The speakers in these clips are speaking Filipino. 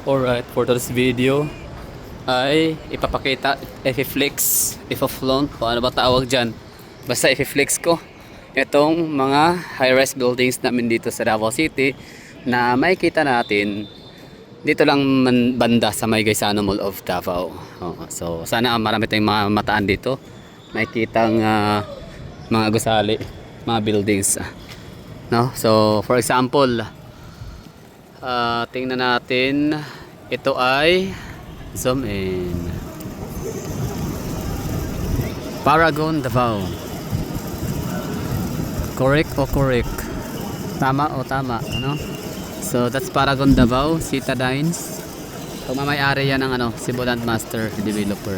Alright, for this video ay ipapakita, i-flex, i-flaunt, kung ano ba tawag dyan. Basta i-flex ko itong mga high-rise buildings namin dito sa Davao City na makikita natin dito lang banda sa may Gaisano Mall of Davao. So sana marami tayong mga mataan dito, makikitang mga gusali, mga buildings, no? So for example, tingnan natin, ito ay zoom in, Paragon Davao. Correct o correct? Tama o tama, ano? So that's Paragon Davao, Citadines. Pagmamayari yan ng Cebuland Master Developer.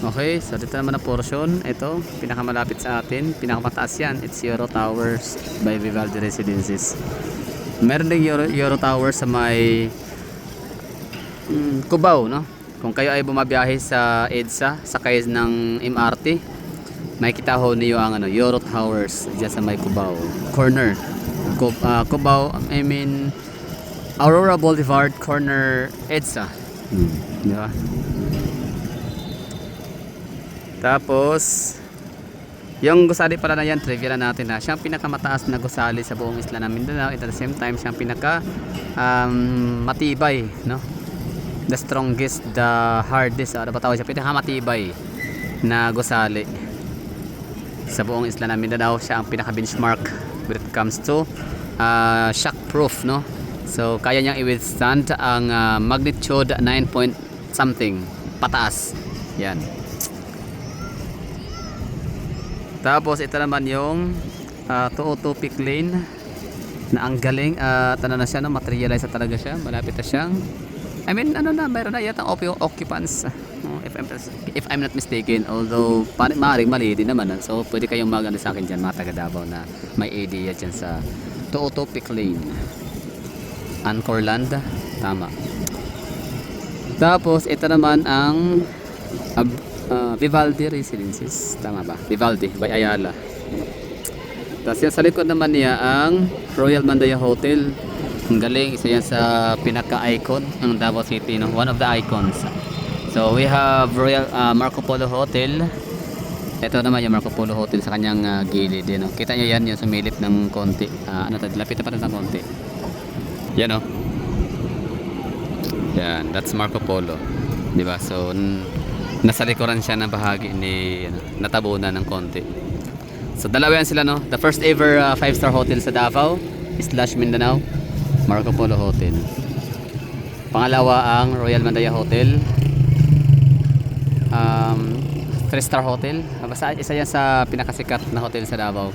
Okay, so dito naman ang portion. Ito, pinakamalapit sa atin, pinakamataas yan. It's Euro Towers by Vivaldi Residences. Meron ding Euro Towers sa may Cubao, no? Kung kayo ay bumabiyahe sa EDSA, sakay ng MRT, makikita ho niyo ang Euro Towers diyan sa may Cubao corner. Cubao, I mean Aurora Boulevard corner EDSA. Di ba? Tapos yung gusali pala na yan, trivia na natin na siyang pinakamataas na gusali sa buong isla ng Mindanao. At the same time, siyang pinaka matibay, no? The strongest, the hardest, ano ba tawag siya? Pinakamatibay na gusali sa buong isla ng Mindanao. Siya ang pinaka benchmark when it comes to shock proof, no? So kaya niyang i-withstand ang magnitude 9 point something pataas. Yan. Tapos ito naman yung 202 Peak Lane na ang galing at na siya, no? Materialize na talaga siya. Malapit na siyang, I mean mayroon na yata occupants, if I'm not mistaken, although maaaring mali din naman. So pwede kayong sa akin dyan, mga taga Davao, na may idea dyan sa 202 Peak Lane, Anchorland, tama. Tapos ito naman ang Vivaldi Residences, tama ba? Vivaldi by Ayala. Tapos yan sa likod naman niya ang Royal Mandaya Hotel. Ang galing, isa yan sa pinaka-icon ng Davao City, no? One of the icons. So we have Royal Marco Polo Hotel. Ito naman yung Marco Polo Hotel sa kanyang gilid, no? Kita nyo yan, yung sumilip ng konti. Lapit na pa rin ng konti. Yan, no? Yan, that's Marco Polo, diba? So nasa likuran siya ng bahagi ni natabunan ng konti. So dalawa yan sila, no? The first ever 5-star hotel sa Davao / Mindanao, Marco Polo Hotel. Pangalawa ang Royal Mandaya Hotel, 3-star hotel. Basta isa yan sa pinakasikat na hotel sa Davao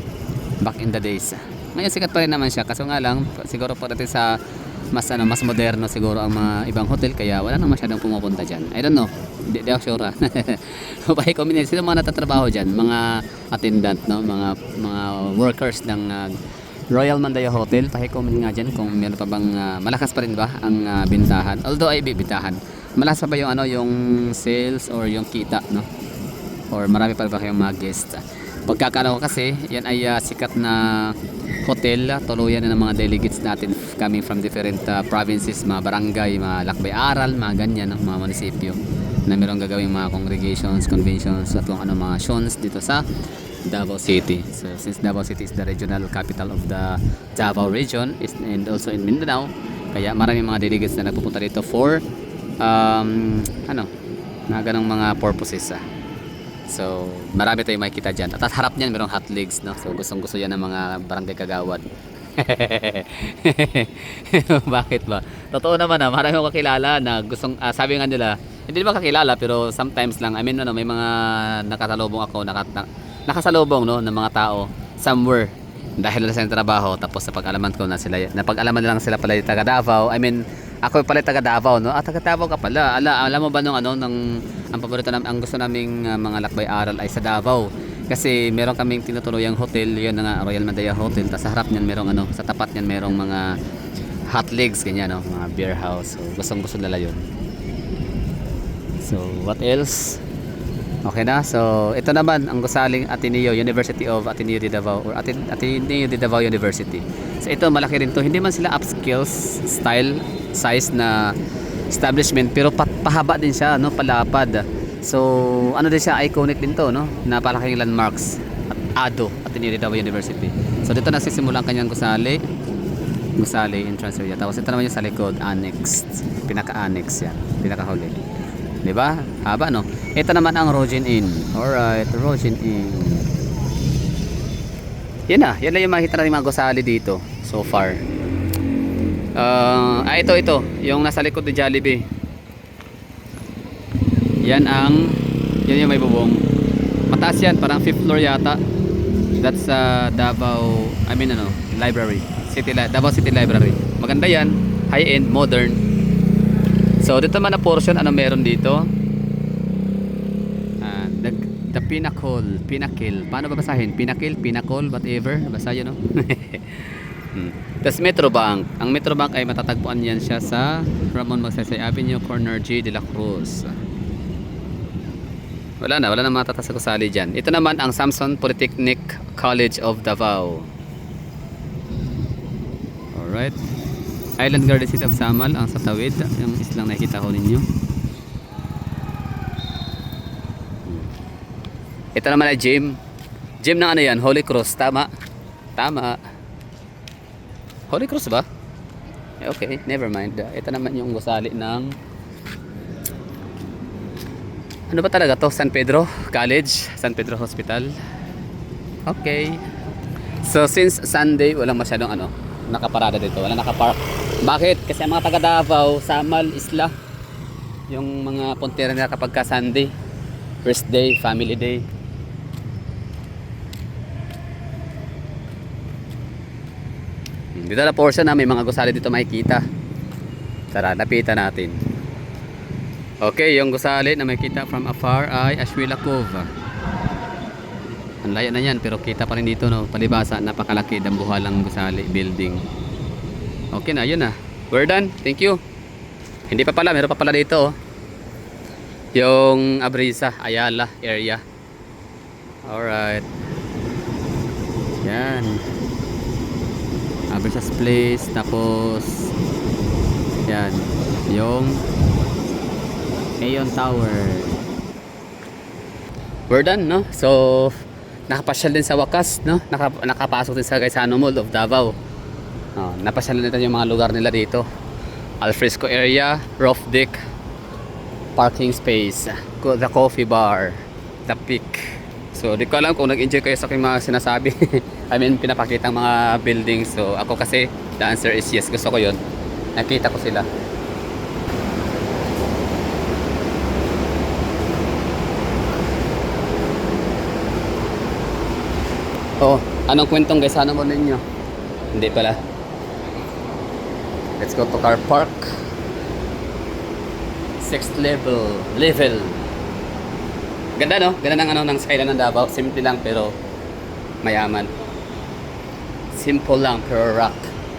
back in the days. Ngayon sikat pa rin naman siya, kaso nga lang siguro po natin sa mas moderno siguro ang mga ibang hotel, kaya wala nang masyadong pumupunta dyan. I don't know, di ako sure. Sino mga natatrabaho dyan? Mga attendant, no? Mga workers ng Royal Mandaya Hotel. Paki-comment nga dyan kung meron pa bang malakas pa rin ba ang bintahan. Although ay bibitahan, malakas pa ba yung yung sales or yung kita, no? Or marami pa ba kayong mga guests? Pagkakala ko kasi yan ay sikat na hotel, tuluyan na ng mga delegates natin coming from different provinces, mga barangay, mga lakbay-aral, mga ganyan, no? Mga munisipyo na mayroong gagawing mga congregations, conventions at kung ano mga shows dito sa Davao City. So since Davao City is the regional capital of the Davao region and also in Mindanao, kaya maraming mga delegates na nagpupunta dito for na ganong mga purposes. So marami tayong makikita dyan. At harap niyan mayroong hot legs, no? So gustong gusto yan ng mga barangay kagawad. Bakit ba? Totoo naman, marami akong kakilala na gustong sabi nga nila, hindi naman kakilala pero sometimes lang, I mean may mga nakasalubong ako, nakasalubong, no, ng mga tao somewhere dahil sa trabaho, tapos napag-alaman ko na sila, napag-alaman lang sila pala taga Davao. I mean ako pala taga Davao, no? Taga Davao ka pala. Alam mo ba nung ang paborito namin, ang gusto naming mga lakbay-aral ay sa Davao. Kasi meron kaming tinutuluyang hotel, yun nga, Royal Mandaya Hotel. Tapos sa harap niyan merong sa tapat niyan merong mga hot legs, ganyan, no? Mga beer house. So gustong gusto nila yun. So what else? Okay na? So, ito naman ang gusaling Ateneo, University of Ateneo de Davao or Ateneo de Davao University. So, ito malaki rin to. Hindi man sila upskills style, size na establishment pero pahaba din siya, no? Palapad. So, ano din siya, iconic din to, no? Napalaking landmarks. At ADO, Ateneo de Davao University. So, dito nagsisimula ang kanyang gusali. Gusali entrance area. Tapos ito naman yung sa likod, annex. Pinaka-annex yan. Pinaka-huli. Diba? Haba, no? Ito naman ang Rogen Inn. Alright, Rogen Inn. Yan na. Yan lang yung makikita natin mga gusali dito. So far. Ito. Yung nasa likod ni Jollibee. Yan yung may bubong. Mataas yan. Parang 5th floor yata. That's Davao, library. Davao City Library. Maganda yan. High-end, modern. So, dito man na portion, ano meron dito? The Pinnacle. Paano babasahin? Pinnacle, whatever. Basta yun, no? Tapos Metrobank. Ang Metrobank ay matatagpuan yan siya sa Ramon Magsaysay Avenue, corner G de la Cruz. Wala na matatas sa gusali dyan. Ito naman ang Samson Polytechnic College of Davao. Alright. Island Garden City of Samal ang sa tawid, yung islang nakikita ko ninyo. Ito naman ay gym ng ano yan, Holy Cross. Tama Holy Cross ba? Okay, never mind. Ito naman yung gusali ng ano ba talaga to? San Pedro College, San Pedro Hospital. Okay. So since Sunday walang masyadong nakaparada dito, wala nakapark. Bakit? Kasi ang mga taga Davao, Samal, Isla, yung mga puntera nila kapag ka Sunday, first day, family day. Dito na portion na may mga gusali dito makikita. Tara, lapitan natin. Okay, yung gusali na makikita from afar ay Ashwila Cove. Ang layo na yan pero kita pa rin dito, no? Palibasa, napakalaki, dambuhalang gusali building. Okay na, yun na. We're done. Thank you. Hindi pa pala, meron pa pala dito, oh. Yung Abrisa, Ayala area. Alright. Yan. Abrisa's Place. Tapos yan. Yung Aeon Tower. We're done, no? So nakapasyal din sa wakas, no? Nakapasok din sa Gaisano Mall of Davao. Napasyal natin yung mga lugar nila dito. Alfresco area, roof deck, parking space, the coffee bar, the peak. So di ko alam kung nag-enjoy kayo sa aking mga sinasabi. Pinapakita ang mga buildings. So ako kasi the answer is yes, gusto ko yun. Nakita ko sila. Oh, anong kwentong Gaisano Mall ninyo? Hindi pala. Let's go to car park. 6th level. Ganda, no? Ganda ng skyline ng Davao. Simple lang pero mayaman. Simple lang pero rock.